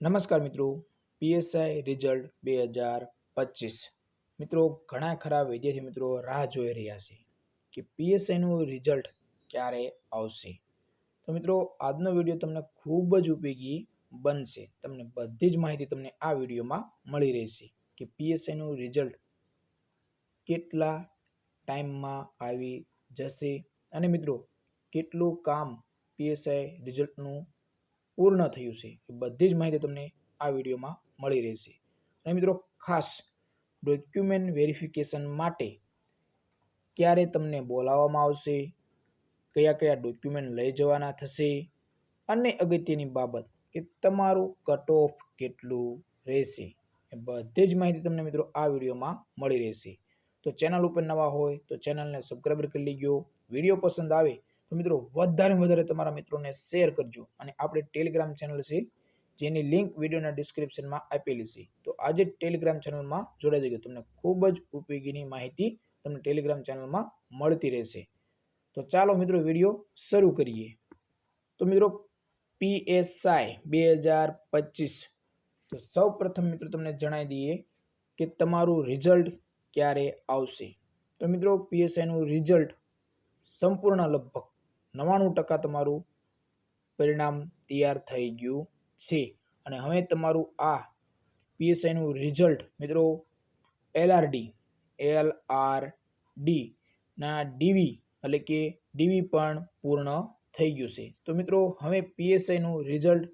નમસ્કાર મિત્રો, PSI result 2025 મિત્રો ઘણા ખરા વિદ્યાર્થી મિત્રો રાહ જોઈ રહ્યા છે કે પીએસઆઈનું રિઝલ્ટ ક્યારે આવશે। તો મિત્રો આજનો વિડીયો તમને ખૂબ જ ઉપયોગી બનશે। તમને બધી જ માહિતી તમને આ વિડીયોમાં મળી રહેશે કે પીએસઆઈનું રિઝલ્ટ કેટલા ટાઈમમાં આવી જશે અને મિત્રો કેટલું કામ પીએસઆઈ રિઝલ્ટનું પૂર્ણ થયું છે એ બધી જ માહિતી તમને આ વિડીયોમાં મળી રહેશે। અને મિત્રો ખાસ ડોક્યુમેન્ટ વેરિફિકેશન માટે ક્યારે તમને બોલાવવામાં આવશે, કયા કયા ડોક્યુમેન્ટ લઈ જવાના થશે અને અગત્યની બાબત કે તમારું કટ ઓફ કેટલું રહેશે એ બધી જ માહિતી તમને મિત્રો આ વિડીયોમાં મળી રહેશે। તો ચેનલ ઉપર નવા હોય તો ચેનલને સબસ્ક્રાઈબ કરી લેજો। વિડીયો પસંદ આવે તો મિત્રો વધારે તમારા મિત્રોને શેર કરજો અને આપણે ટેલિગ્રામ ચેનલ છે જેની લિંક વિડીયોના ડિસ્ક્રિપ્શનમાં આપેલી છે, તો આજે ટેલિગ્રામ ચેનલમાં જોડાઈ જજો। તમને ખૂબ જ ઉપયોગીની માહિતી તમને ટેલિગ્રામ ચેનલમાં મળતી રહેશે। તો ચાલો મિત્રો વિડીયો શરૂ કરીએ। તો મિત્રો પીએસઆઈ 2025 તો સૌ પ્રથમ મિત્રો તમને જણાવી દઈએ કે તમારું રિઝલ્ટ ક્યારે આવશે। તો મિત્રો પીએસઆઈનું રિઝલ્ટ સંપૂર્ણ લગભગ 99% તમારું પરિણામ તૈયાર થઈ ગયું છે અને હવે તમારું આ પીએસઆઈનું રિઝલ્ટ મિત્રો એલઆરડી ના ડીવી એટલે કે ડીવી પણ પૂર્ણ થઈ ગયું છે। તો મિત્રો હવે પીએસઆઈનું રિઝલ્ટ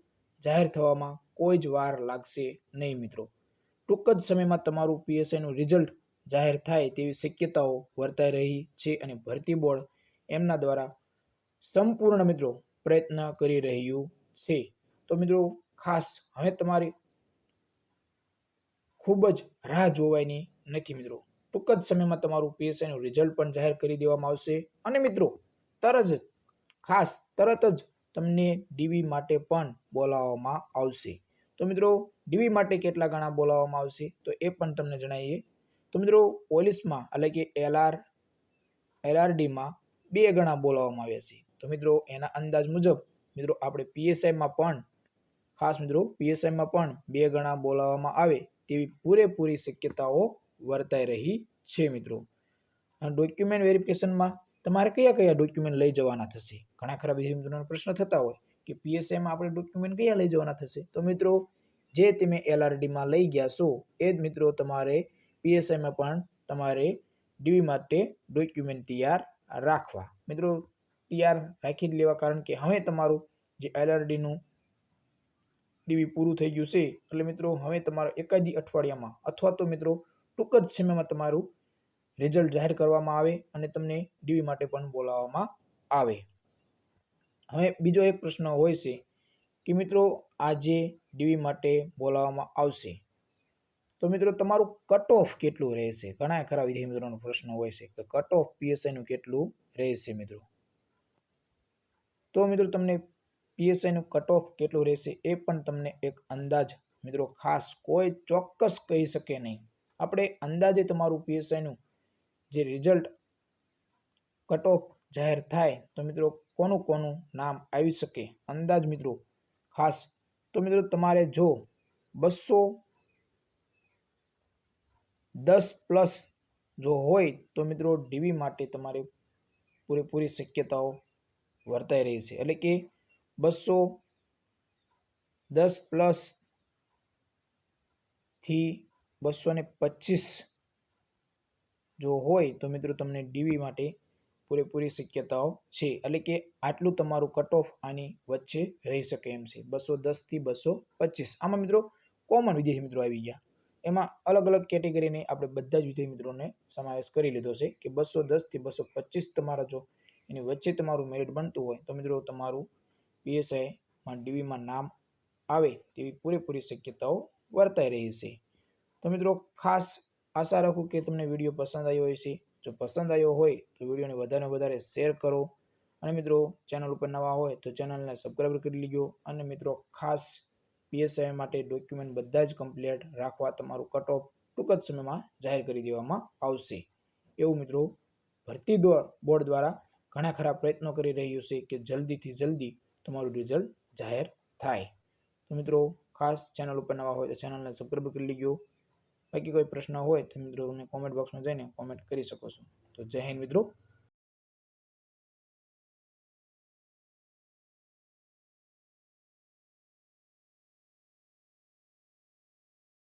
જાહેર થવામાં કોઈ જ વાર લાગશે નહીં મિત્રો। ટૂંક જ સમયમાં તમારું પીએસઆઈનું રિઝલ્ટ જાહેર થાય તેવી શક્યતાઓ વર્તાઈ રહી છે અને ભરતી બોર્ડ એમના દ્વારા સંપૂર્ણ મિત્રો પ્રયત્ન કરી રહ્યું છે। તો મિત્રો ખાસ હવે તમારી ખૂબ જ રાહ જોવાની નથી મિત્રો। ટૂંક જ સમયમાં તમારું પીએસઆઈનું રિઝલ્ટ પણ જાહેર કરી દેવામાં આવશે અને મિત્રો તરત જ તમને ડીવી માટે પણ બોલાવવામાં આવશે। તો મિત્રો ડીવી માટે કેટલા ગણા બોલાવવામાં આવશે તો એ પણ તમને જણાવીએ। તો મિત્રો પોલીસમાં એટલે કે એલઆરડીમાં 2 ગણા બોલાવવામાં આવ્યા છે। તો મિત્રો એના અંદાજ મુજબ મિત્રો આપણે પીએસઆઈમાં પણ ખાસ મિત્રો પીએસઆઈમાં પણ 2 ગણા બોલાવવામાં આવે તેવી પૂરેપૂરી શક્યતાઓ વર્તાઈ રહી છે મિત્રો। ડોક્યુમેન્ટ વેરિફિકેશનમાં તમારે કયા કયા ડોક્યુમેન્ટ લઈ જવાના થશે, ઘણા ખરા વિદ્યાર્થી મિત્રોને પ્રશ્ન થતા હોય કે પીએસઆઈમાં આપણે ડોક્યુમેન્ટ કયા લઈ જવાના થશે। તો મિત્રો જે તમે એલઆરડીમાં લઈ ગયા છો એ જ મિત્રો તમારે પીએસઆઈમાં પણ તમારે ડીવી માટે ડોક્યુમેન્ટ તૈયાર રાખવા મિત્રો। તૈયાર રાખી જ લેવા, કારણ કે હવે તમારું જે એલઆરડીનું ડીવી પૂરું થઈ ગયું છે એટલે મિત્રો હવે તમારો એકાદી અઠવાડિયામાં અથવા તો મિત્રો ટૂંક જ સમયમાં તમારું રિઝલ્ટ જાહેર કરવામાં આવે અને તમને ડીવી માટે પણ બોલાવવામાં આવે। હવે બીજો એક પ્રશ્ન હોય છે કે મિત્રો આજે ડીવી માટે બોલાવવામાં આવશે તો મિત્રો તમારું કટ ઓફ કેટલું રહેશે। ઘણા ખરા વિદ્યાર્થી મિત્રોનો પ્રશ્ન હોય છે કે કટ ઓફ પીએસઆઈનું કેટલું રહેશે મિત્રો। તો મિત્રો તમને પીએસઆઈનું કટ ઓફ કેટલું રહેશે એ પણ તમને એક અંદાજ મિત્રો ખાસ કોઈ ચોક્કસ કહી શકે નહીં, આપણે અંદાજે તમારું પીએસઆઈનું જે રિઝલ્ટ કટ ઓફ જાહેર થાય તો મિત્રો કોનું નામ આવી શકે અંદાજ મિત્રો ખાસ। તો મિત્રો તમારે જો 210+ જો હોય તો મિત્રો ડીવી માટે તમારે પૂરેપૂરી શક્યતાઓ વર્તાઈ રહી છે, એટલે કે 210+ થી 225 જો હોય તો મિત્રો તમને ડીવી માટે પૂરેપૂરી શક્યતાઓ છે, એટલે કે આટલું તમારું કટ ઓફ આની વચ્ચે રહી શકે એમ છે 210 થી 225। આમાં મિત્રો કોમન વિદ્યાર્થી મિત્રો આવી ગયા, એમાં અલગ અલગ કેટેગરીને આપણે બધા જ વિદ્યાર્થી મિત્રોને સમાવેશ કરી લીધો છે કે 210 થી 225 તમારા જો એની વચ્ચે તમારું મેરિટ બનતું હોય તો મિત્રો તમારું પીએસઆઈમાં ડીવીમાં નામ આવે તેવી પૂરેપૂરી શક્યતાઓ વર્તાઈ રહી છે। તો મિત્રો ખાસ આશા રાખું કે તમને વિડીયો પસંદ આવ્યો હશે। જો પસંદ આવ્યો હોય તો વિડીયોને વધારે શેર કરો અને મિત્રો ચેનલ ઉપર નવા હોય તો ચેનલને સબસ્ક્રાઈબ કરી લેજો અને મિત્રો ખાસ પીએસઆઈ માટે ડોક્યુમેન્ટ બધા જ કમ્પ્લીટ રાખવા, તમારું કટ ઓફ ટૂંક જ સમયમાં જાહેર કરી દેવામાં આવશે એવું મિત્રો ભરતી બોર્ડ દ્વારા ઘણા ખરા પ્રયત્નો કરી રહ્યું છે કે જલ્દીથી જલ્દી તમારું રિઝલ્ટ જાહેર થાય। તો મિત્રો ખાસ ચેનલ ઉપર નવા હોય તો ચેનલને સબસ્ક્રાઈબ કરી લેજો. બાકી કોઈ પ્રશ્ન હોય તો મિત્રો તમે કોમેન્ટ બોક્સમાં જઈને કોમેન્ટ કરી શકો છો. તો જય હિન્દ મિત્રો.